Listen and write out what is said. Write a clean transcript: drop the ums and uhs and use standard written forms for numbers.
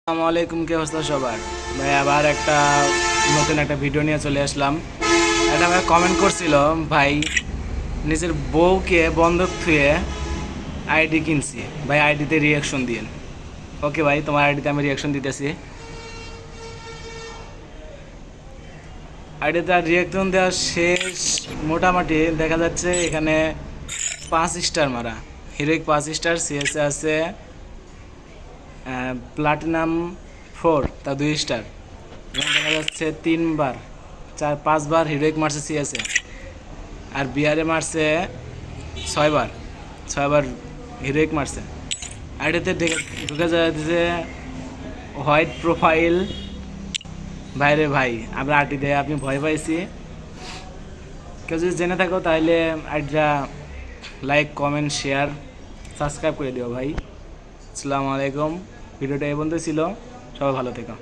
আসসালামু আলাইকুম, কি অবস্থা সবার? ভাই আবার একটা নতুন একটা ভিডিও নিয়ে চলে আসলাম। এটা ভাই কমেন্ট করছিল, ভাই নিজের বউকে বন্ধক থুয়ে আইডি কিনছি, ভাই আইডিতে রিয়াকশন দিন। ওকে ভাই, তোমার আইডিতে আমি রিয়াকশন দিতেছি। আইডিতে আর রিয়াকশন দেওয়া শেষ। মোটামুটি দেখা যাচ্ছে এখানে 5 স্টার মারা, হিরোইক 5 স্টার, সিএসএ আছে প্লাটিনাম 4, তা 2 স্টার। এবং দেখা যাচ্ছে 3 বার 4 5 বার হিরোইক মারছে সিএসএ, আর বিআরে মারছে 6 বার, 6 বার হিরোইক মারছে। আইডিতে ঢুকে যাচ্ছে হোয়াইট প্রোফাইল। ভাইরে ভাই, আমরা আইডিতে আপনি ভয় পাইছি। কেউ যদি জেনে থাকো তাহলে আইডিটা লাইক কমেন্ট শেয়ার সাবস্ক্রাইব করে দিও ভাই। আসসালামু আলাইকুম, ভিডিওটা এই পর্যন্ত ছিল। সবাই ভালো থেকো।